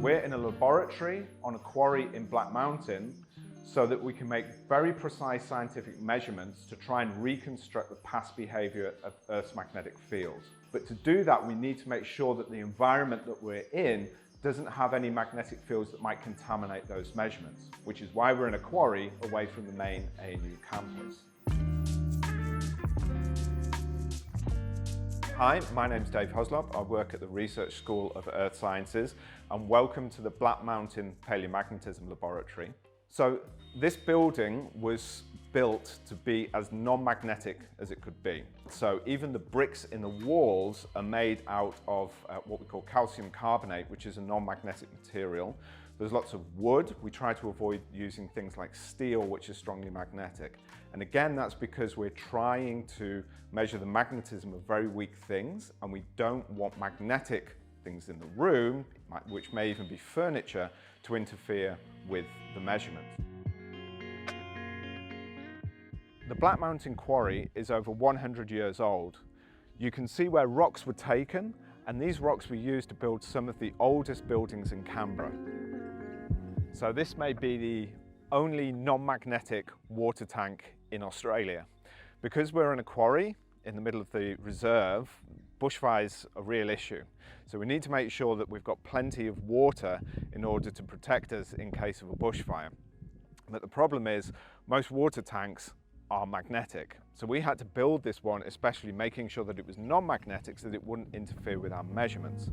we're in a laboratory on a quarry in Black Mountain so that we can make very precise scientific measurements to try and reconstruct the past behavior of Earth's magnetic field. But to do that, we need to make sure that the environment that we're in doesn't have any magnetic fields that might contaminate those measurements, which is why we're in a quarry away from the main ANU campus. Hi, my name's David Heslop. I work at the Research School of Earth Sciences, and welcome to the Black Mountain Paleomagnetism Laboratory. So this building was built to be as non-magnetic as it could be. So even the bricks in the walls are made out of what we call calcium carbonate, which is a non-magnetic material. There's lots of wood. We try to avoid using things like steel, which is strongly magnetic. And again, that's because we're trying to measure the magnetism of very weak things, and we don't want magnetic things in the room, which may even be furniture, to interfere with the measurement. The Black Mountain Quarry is over 100 years old. You can see where rocks were taken, and these rocks were used to build some of the oldest buildings in Canberra. So this may be the only non-magnetic water tank in Australia. Because we're in a quarry in the middle of the reserve, bushfire's a real issue. So we need to make sure that we've got plenty of water in order to protect us in case of a bushfire. But the problem is most water tanks are magnetic. So we had to build this one, especially making sure that it was non-magnetic so that it wouldn't interfere with our measurements.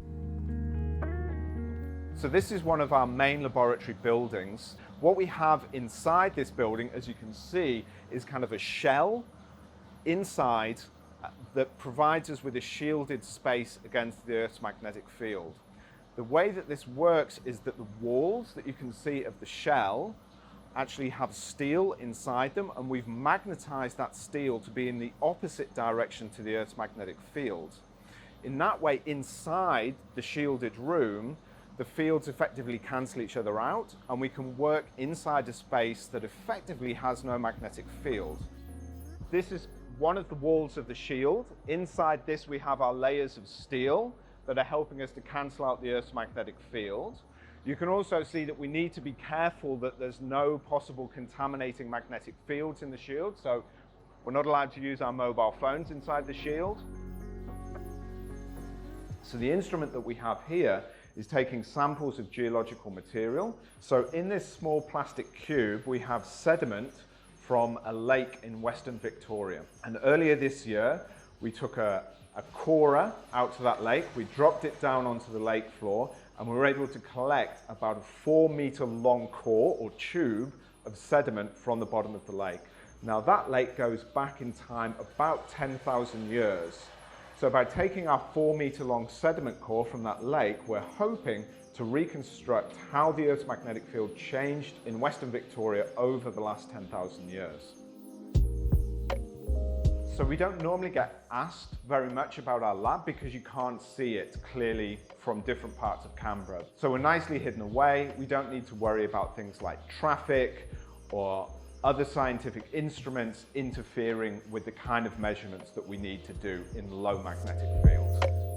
So this is one of our main laboratory buildings. What we have inside this building, as you can see, is kind of a shell inside that provides us with a shielded space against the Earth's magnetic field. The way that this works is that the walls that you can see of the shell actually have steel inside them, and we've magnetized that steel to be in the opposite direction to the Earth's magnetic field. In that way, inside the shielded room, the fields effectively cancel each other out, and we can work inside a space that effectively has no magnetic field. This is one of the walls of the shield. Inside this, we have our layers of steel that are helping us to cancel out the Earth's magnetic field. You can also see that we need to be careful that there's no possible contaminating magnetic fields in the shield, so we're not allowed to use our mobile phones inside the shield. So the instrument that we have here is taking samples of geological material. So in this small plastic cube, we have sediment from a lake in Western Victoria. And earlier this year, we took a corer out to that lake, we dropped it down onto the lake floor, and we were able to collect about a 4-meter long core or tube of sediment from the bottom of the lake. Now that lake goes back in time about 10,000 years. So by taking our 4-meter long sediment core from that lake, we're hoping to reconstruct how the Earth's magnetic field changed in Western Victoria over the last 10,000 years. So we don't normally get asked very much about our lab because you can't see it clearly from different parts of Canberra. So we're nicely hidden away. We don't need to worry about things like traffic or other scientific instruments interfering with the kind of measurements that we need to do in low magnetic fields.